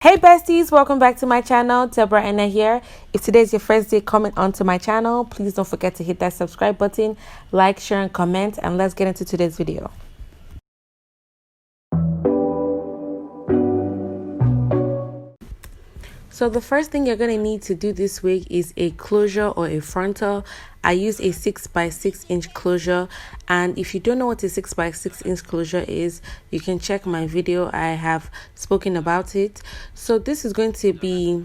Hey besties, welcome back to my channel. Emem Ene here. If today is your first day coming onto my channel, please don't forget to hit that subscribe button, like, share, and comment, and let's get into today's video. So the first thing you're going to need to do this wig is a closure or a frontal. I use a 6x6 closure, and if you don't know what a 6x6 closure is, you can check my video. I have spoken about it. So this is going to be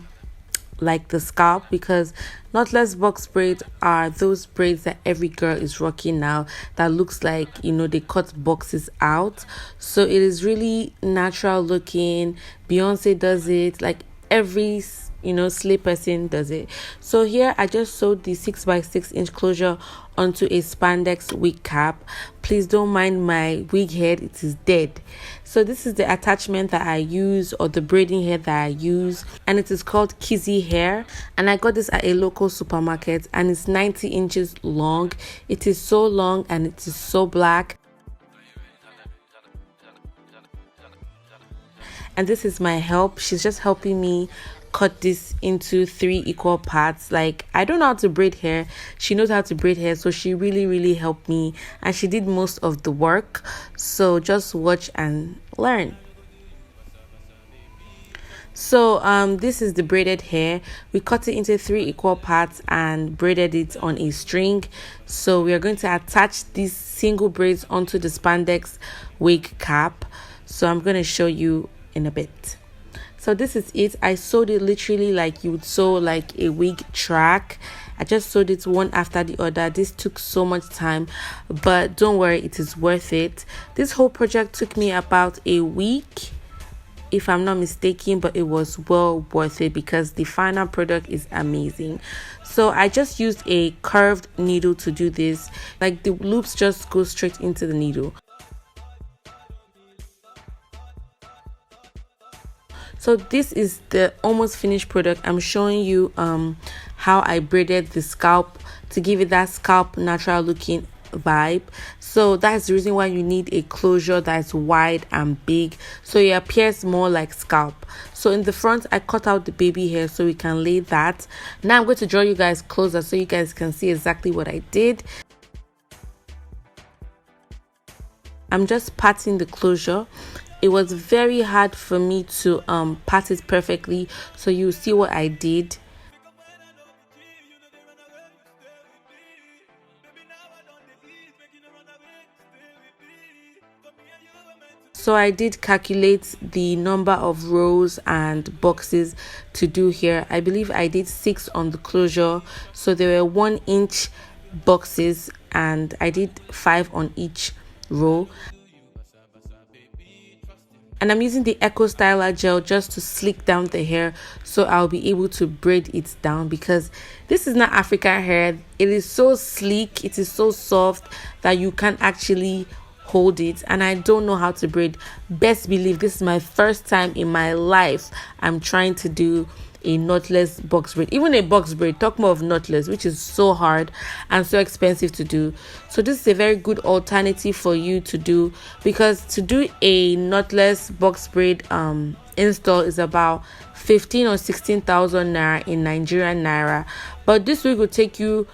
like the scalp, because knotless box braids are those braids that every girl is rocking now, that looks like, you know, they cut boxes out. So it is really natural looking. Beyonce does it, like every slay person does it. So here I just sewed the 6x6 closure onto a spandex wig cap. Please don't mind my wig head, it is dead. So this is the attachment that I use, or the braiding hair that I use, and it is called Kizzy hair, and I got this at a local supermarket, and it's 90 inches long. It is so long and it is so black. And this is my help. She's just helping me cut this into 3 equal parts. Like, I don't know how to braid hair, she knows how to braid hair, so she really helped me, and she did most of the work. So just watch and learn. So this is the braided hair. We cut it into 3 equal parts and braided it on a string. So we are going to attach these single braids onto the spandex wig cap. So I'm going to show you in a bit. So this is it. I sewed it literally like you would sew like a wig track. I just sewed it one after the other. This took so much time, but don't worry, it is worth it. This whole project took me about a week, if I'm not mistaken, but it was well worth it because the final product is amazing. So I just used a curved needle to do this. Like, the loops just go straight into the needle. So this is the almost finished product. I'm showing you how I braided the scalp to give it that scalp natural looking vibe. So that's the reason why you need a closure that's wide and big, so it appears more like scalp. So in the front I cut out the baby hair so we can lay that. Now I'm going to draw you guys closer so you guys can see exactly what I did. I'm just patting the closure. It was very hard for me to pat it perfectly, so you see what I did. So I did calculate the number of rows and boxes to do here. I believe I did 6 on the closure, so there were 1-inch boxes, and I did 5 on each row. And I'm using the Eco Styler gel just to slick down the hair, so I'll be able to braid it down, because this is not African hair. It is so sleek, it is so soft that you can actually hold it, and I don't know how to braid. Best believe this is my first time in my life I'm trying to do a knotless box braid. Even a box braid, talk more of knotless, which is so hard and so expensive to do. So this is a very good alternative for you to do, because to do a knotless box braid install is about 15 or 16,000 naira in Nigerian naira, but this wig will take you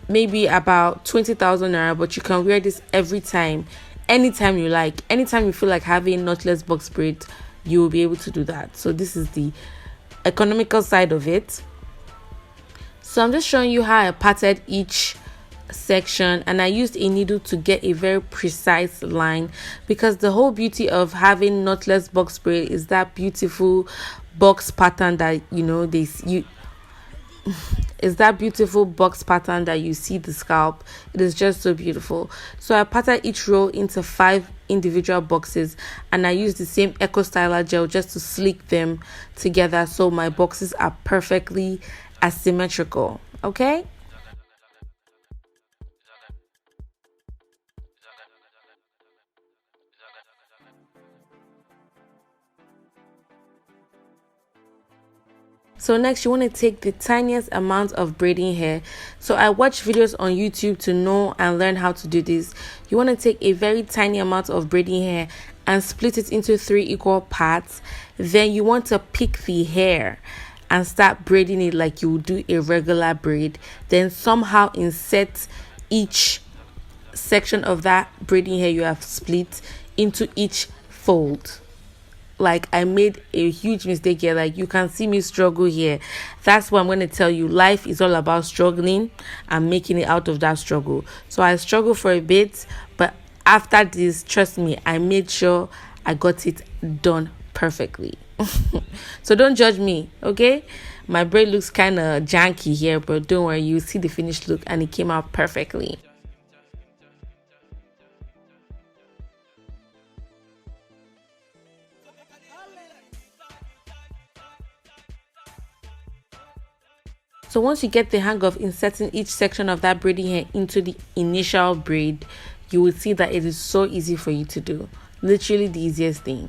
maybe about 20,000 naira. But you can wear this every time, anytime you like. Anytime you feel like having knotless box braid, you will be able to do that. So this is the economical side of it. So I'm just showing you how I patted each section, and I used a needle to get a very precise line, because the whole beauty of having knotless box braid is that beautiful box pattern that is that beautiful box pattern that you see the scalp. It is just so beautiful. So I patted each row into 5 individual boxes, and I use the same Eco Styler gel just to slick them together so my boxes are perfectly asymmetrical. Okay. So next, you want to take the tiniest amount of braiding hair. So I watch videos on YouTube to know and learn how to do this. You want to take a very tiny amount of braiding hair and split it into 3 equal parts. Then you want to pick the hair and start braiding it like you would do a regular braid. Then somehow insert each section of that braiding hair you have split into each fold. Like, I made a huge mistake here. Like, you can see me struggle here. That's what I'm going to tell you. Life is all about struggling and making it out of that struggle. So I struggled for a bit, but after this, trust me, I made sure I got it done perfectly. So don't judge me, okay? My braid looks kind of janky here, but don't worry, you see the finished look, and it came out perfectly. So once you get the hang of inserting each section of that braiding hair into the initial braid, you will see that it is so easy for you to do. Literally the easiest thing.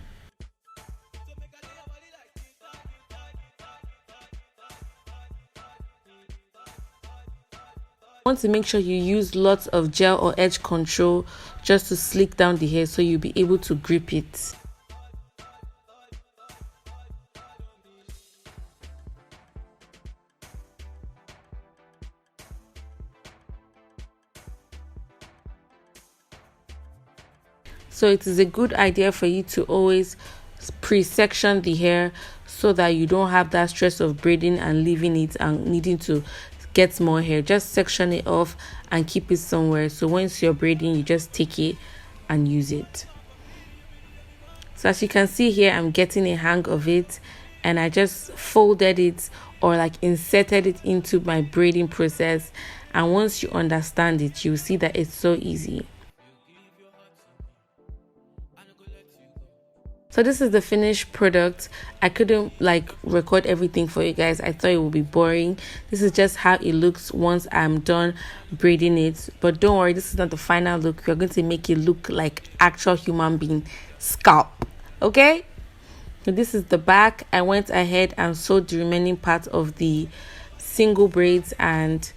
Want to make sure you use lots of gel or edge control just to slick down the hair so you'll be able to grip it. So it is a good idea for you to always pre-section the hair so that you don't have that stress of braiding and leaving it and needing to get more hair. Just section it off and keep it somewhere. So once you're braiding, you just take it and use it. So as you can see here, I'm getting a hang of it, and I just folded it or like inserted it into my braiding process. And once you understand it, you'll see that it's so easy. So this is the finished product. I couldn't like record everything for you guys. I thought it would be boring. This is just how it looks once I'm done braiding it. But don't worry, this is not the final look. We're going to make it look like actual human being scalp. Okay? So this is the back. I went ahead and sewed the remaining part of the single braids, and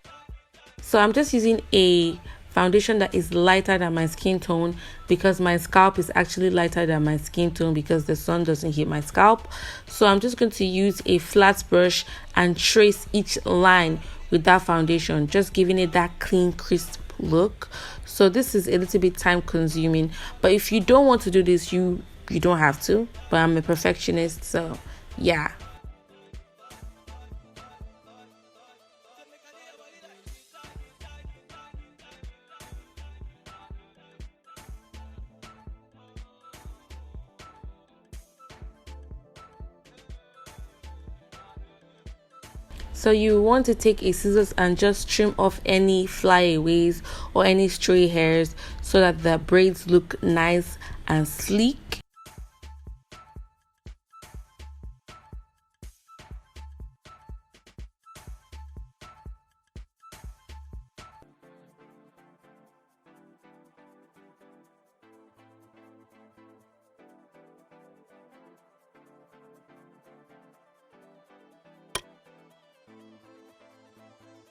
so I'm just using a foundation that is lighter than my skin tone because my scalp is actually lighter than my skin tone because the sun doesn't hit my scalp. So I'm just going to use a flat brush and trace each line with that foundation, just giving it that clean, crisp look. So this is a little bit time consuming, but if you don't want to do this, you don't have to. But I'm a perfectionist, so yeah. So you want to take a scissors and just trim off any flyaways or any stray hairs so that the braids look nice and sleek.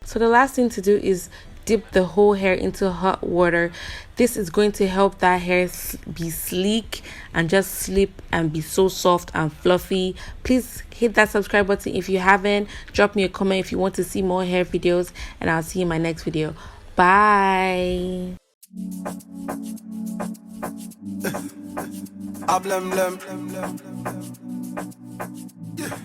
So the last thing to do is dip the whole hair into hot water. This is going to help that hair be sleek and just slip and be so soft and fluffy. Please hit that subscribe button if you haven't. Drop me a comment if you want to see more hair videos, and I'll see you in my next video. Bye. Yeah.